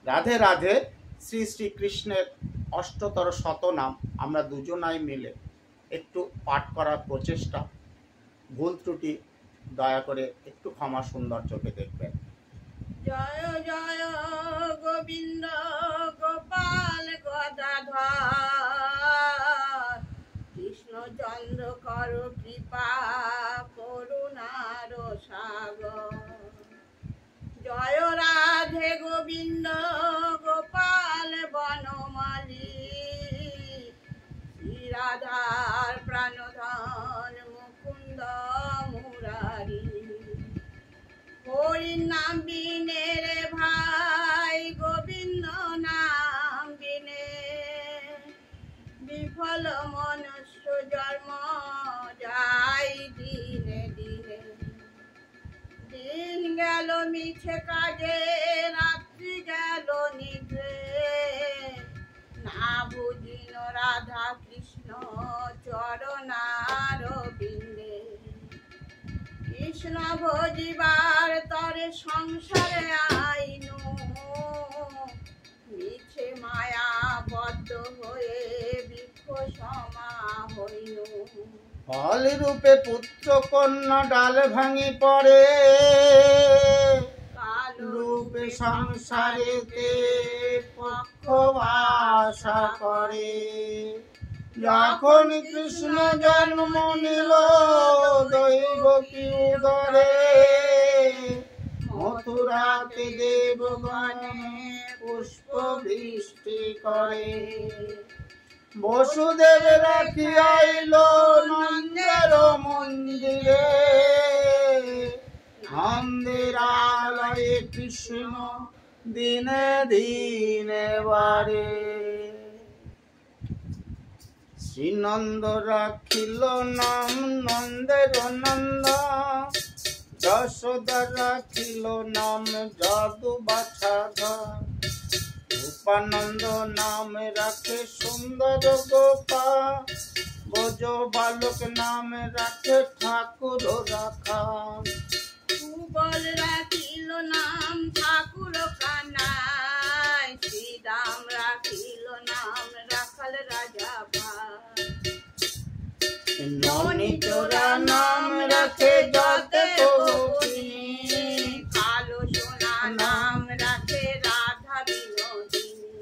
রাধে রাধে। শ্রী শ্রী কৃষ্ণের অষ্টতর শতনাম আমরা দুজনাই মিলে একটু পাঠ করার প্রচেষ্টা। ভুল ত্রুটি দয়া করে একটু ক্ষমা সুন্দর চোখে দেখবেন। জয় জয় গোবিন্দ গোপাল গদাধর, কৃষ্ণচন্দ্র কর কৃপা করুণার সাগর। জয় রাধে গোবিন্দ গোপাল বনমালী, শ্রী রাধার প্রাণধন মুকুন্দ মুরারি। হরি নাম বিনে রে ভাই, গোবিন্দ নাম বিনে বিফল মনুষ্য জন্ম যাই দিনে দিনে। দিন গেল মিছে কাজে, রাত্রি গেল নিদ্রে, না বুঝিন রাধা কৃষ্ণ চরণার বিন্দে। কৃষ্ণ ভজিবার তরে সংসারে আইনু, মিছে মায়া বদ্ধ হয়ে বৃক্ষ সমা হইনু। ফল রূপে পুত্র কন্যা ডাল ভাঙি পড়ে, কাল রূপে সংসারেতে পক্ষ আশা করে। যখন কৃষ্ণ জন্ম নিল দৈবকী উদরে, মথুরাতে দেবগণে পুষ্প বৃষ্টি করে। বসুদেব রাখি আইল নন্দের মন্দিরে, নন্দের আলয়ে কৃষ্ণ দিনে দিনে বাড়ে। শ্রীনন্দ রাখিল নাম নন্দের নন্দ, যশোদা রাখিল নাম যদু বাছাধর। উপানন্দ নাম রাখে সুন্দর গোপা, ব্রজ বালক নাম রাখে ঠাকুর রাখা। সুবল রাখিল নাম ঠাকুর কানাই, শ্রীরাম রাখিল নাম রাখাল রাজা ভাই। ননি চোরা নাম রাখে যত গোপিনী, কালো সোনা নাম রাখে রাধা বিনোদিনী।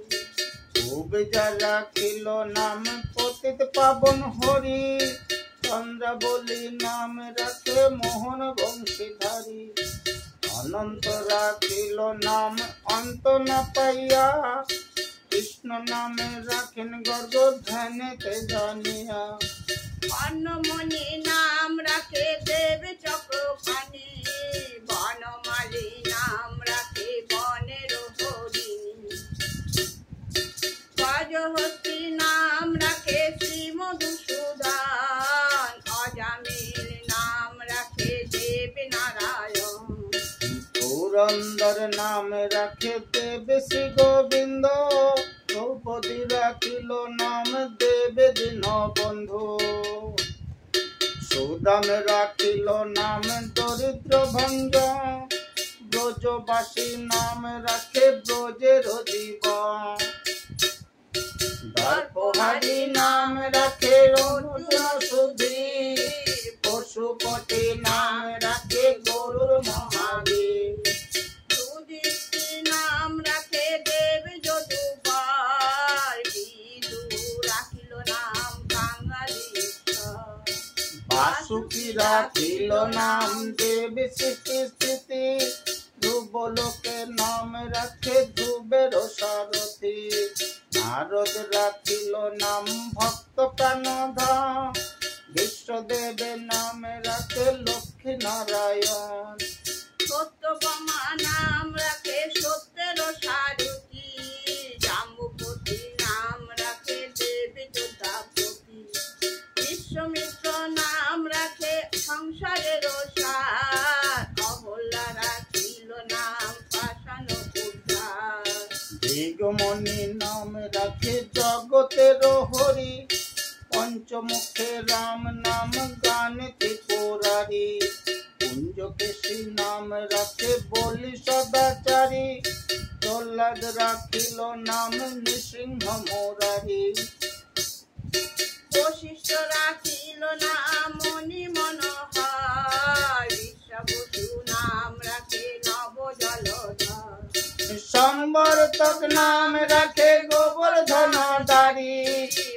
সুবিজা রাখিল নাম পতিত পাবন হরি, চন্দ্রাবলী নাম রাখে মোহন বংশীধারী। অনন্ত রাখিল নাম অন্ত না পাইয়া, কৃষ্ণ নামে রাখেন গর্গ ধ্যানেতে জানিয়া। বনমণি নাম রাখে দেব চক্রপাণি, বনমালী নাম রাখে বনের হরিণী। গজহস্তি নাম রাখে শ্রী মধুসূদন, অজামিল নাম রাখে দেব নারায়ণ। পুরন্দর নাম রাখে দেব শ্রী গোবিন্দ, দ্রৌপদী রাখিল নাম দেব দীন বন্ধু। সুদাম রাখিল নাম দরিদ্র ভঞ্জন, ব্রজবাসী নাম রাখে ব্রজের জীবন। দর্পহারি নাম রাখে অর্জুন সুধীর, পশুপতি নাম রাখে গরুর মহাবীর। সুদীপ্তি নাম রাখে দেব যদুবর, বিদু রাখিল নাম কাঙ্গালীশ্বর। বাসুকি রাখিল নাম দেব স্মৃতি স্মৃতি, ধ্রুবলোকের নাম রাখে ধ্রুবের সারথি। নারদ রাখিল নাম ভক্ত প্রাণধাম, বিশ্বদেবের নাম রাখে লক্ষ্মী নারায়ণ। সত্যভামা নাম রাখে সত্যের সারথি, জাম্বুপতি নাম রাখে দেব যোদ্ধাপতি। বিশ্বমিত্র নাম রাখে সংসারের সার, অহল্যা রাখিল নাম পাষাণ উদ্ধার। দিগমণি নাম রাখে জগতের হরি, পঞ্চমুখে রাম নাম গান কুঞ্জকেশী নাম রাখে বলি সদাচারী। প্রহ্লাদ রাখিল নাম নৃসিংহ মুরারি। বশিষ্ঠ রাখিল নাম মণি মনোহর। বিশ্বাবসু নাম রাখে নব জলধর। সম্বর্তক নাম রাখে গোবর্ধন দারি।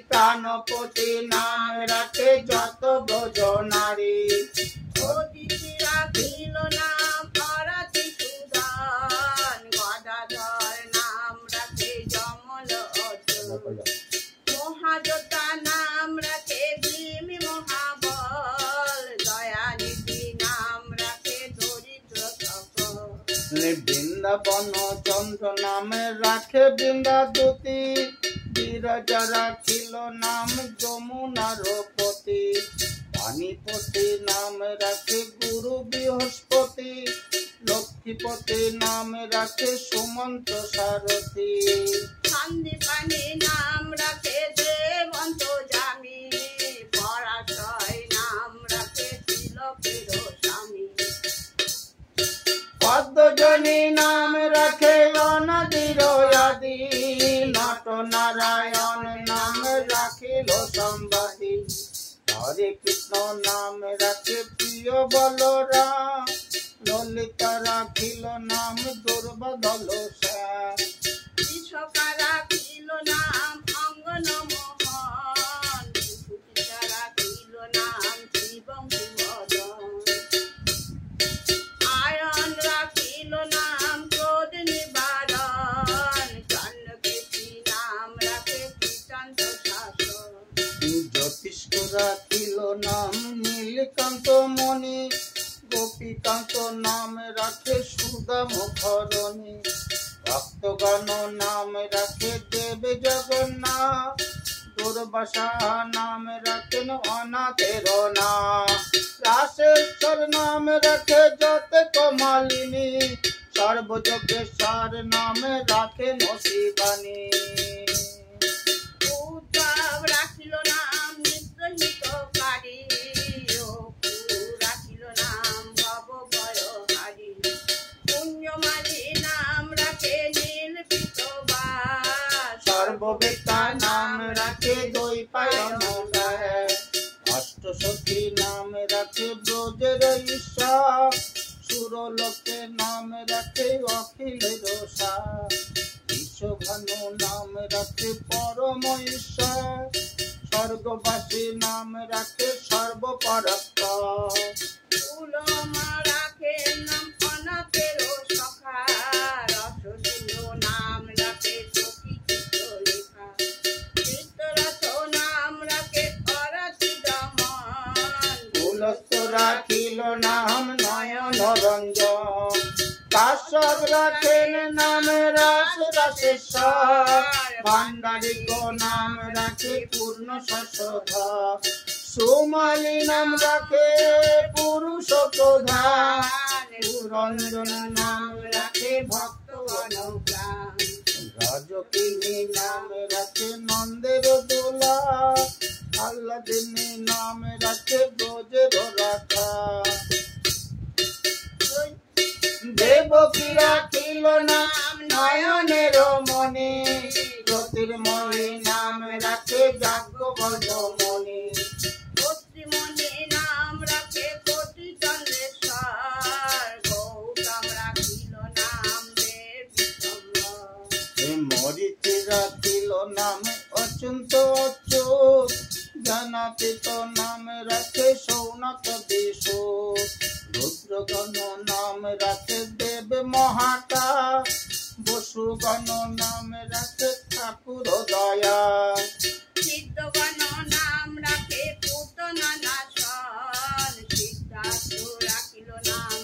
প্রাণপতি নাম রাখে যত ব্রজ নারী। অদিতি রাখিল নাম অরাতি সুদান। গদাধর নাম রাখে যমল অর্জুন। মহাযোদ্ধা নাম রাখে ভীমি মহাবল। দয়ানিধি নাম রাখে দরিদ্র সকল। বৃন্দাবন চন্দ্র নামে রাখে বৃন্দাদূতি। বিরজা রাখিল নাম যমুনার পতি। পানিপতি নাম রাখে গুরু বৃহস্পতি। লক্ষ্মীপতি নাম রাখে সুমন্ত সারথী। সন্দীপানি নাম রাখে দেবন্ত জামি। পরাশয় নাম রাখে তিলকের স্বামী। পদ্মজনী নাম রাখে অনাদির আদি। নট নারায়ণ নাম রাখিল সম্বাদী। হরে কৃষ্ণ নাম রাখে প্রিয় বলরাম। ললিতা রাখিল নাম দুর্বদল শ্যাম। বিশকা রাখিল নাম অঙ্গন মোহন। সুচিতা রাখিল নাম শিবং শিবদন। আয়ন রাখিল নাম ক্রোধ নিবারণ। চন্দ্রকেশী নাম রাখে কৃতান্ত শাসন। জ্যোতিষ্ক রাখিল নাম নীলকান্ত মণি। গোপীকান্ত নাম রাখে সুধা মুখরণী। ভক্তগণ নাম রাখে দেব জগন্নাথ। দুর্বাসা নাম রাখেন অনাথের নাম। রাসেশ্বর নাম রাখে যত কমালিনী। সর্বযজ্ঞেশ্বর নাম রাখেন শিবানী। উদ্ধব রাখিল নাম নিত্যহিতকারী। অপু রাখিল নাম ভবভয়হারী। পুণ্যমালী নাম রাখে নীলপিতবাস। সর্ববেতা নাম রাখে দ্বৈপায়ন গায়ে। অষ্টসখী নাম রাখে ব্রজের ঈশ্বর। সুরলোকে নাম রাখে অখিলের সার। বিশ্বভানু নাম রাখে পরম ঈশ্বর। স্বর্গবাসী নাম রাখে সর্বপরাত্পর। উলমা রাখে নাম অনাথের সখা। রসসিন্ধু নাম রাখে সখী চিত্রলেখা। চিত্ররথ নাম রাখে অরাতি দমন। কুলস্থ রাখিল নাম নয়ন রঞ্জন। কাশ্যপ রাখেন নাম রাস রাসেশ্বর। ভান্ডারিক নাম রাখে পূর্ণ শশধর। সুমালী নাম রাখে পুরুষ প্রধান। পুরঞ্জন নাম রাখে ভক্তগণ প্রাণ। রাজকিনী নাম রাখে নন্দের দোলা। আল্লাদিনী নাম রাখে ব্রজের রাখা। দেবকী রাখিল নাম নয়নের মণি। জ্যোতির্ময়ী নাম রাখে যাজ্ঞবল্ক্যমণি। পত্রিমণি নাম রাখে কোটি চন্দ্রেশ্বর। গৌতম রাখিল নাম দেবী সম্বর। মরিচি রাখিল নাম অচ্যন্ত অচ্যুত। জানাতীত নাম রাখে সৌনক বিশু। রুদ্রগণ নাম রাখে দেব মহাকাশ। বসুগণ নাম রাখে ঠাকুর দয়া। সিদ্ধগণ নাম রাখে পুতনা নাশন। সিদ্ধার্থ রাখিল নাম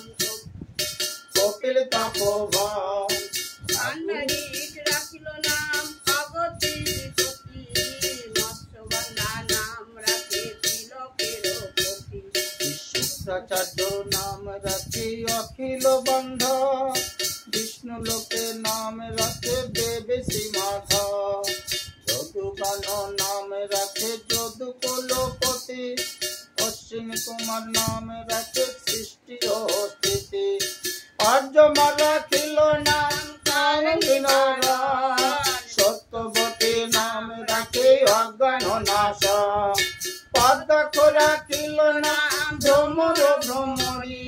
কপিল তপোবন। গান্ধারীক রাখিল নাম অগতিপতি। মৎস্যগন্ধা নাম রাখে তিলকের পতি। শুক্রাচার্য নাম রাখে অখিল বন্ধ। বিষ্ণু লোকে নাম রাখে দেবেশী মাধব। যদুগণ নাম রাখে যদুকুলপতি। অশ্বিনী কুমার নাম রাখে সৃষ্টি ও স্থিতি। অর্যমা রাখিল নাম বিনোদন সত্যবতী নাম রাখে অজ্ঞান নাশ পদ্মাক্ষ রাখিল নাম ভ্রমর ভ্রমরী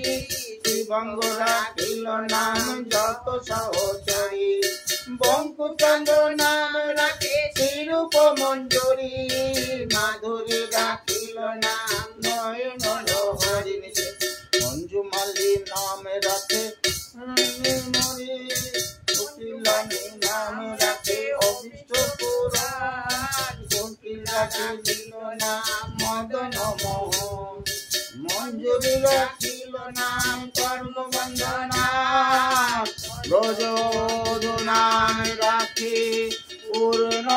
শিবঙ্গ রাখিল নাম যত সহচরী বঙ্কুচন্দ্র নাম রাখে শ্রীরূপ মঞ্জুরি মাধুরী রাখিল নাম নয়ন হরি মঞ্জুমালী নাম রাখে মরি কোকিলানী নাম রাখে অভিষ্ট পুরাণ কোকিলাকে দিল নাম মদন মোহন মঞ্জুরি রাখিল নাম কর্মবন্ধনা ব্রজ নাম রাখে পূর্ণ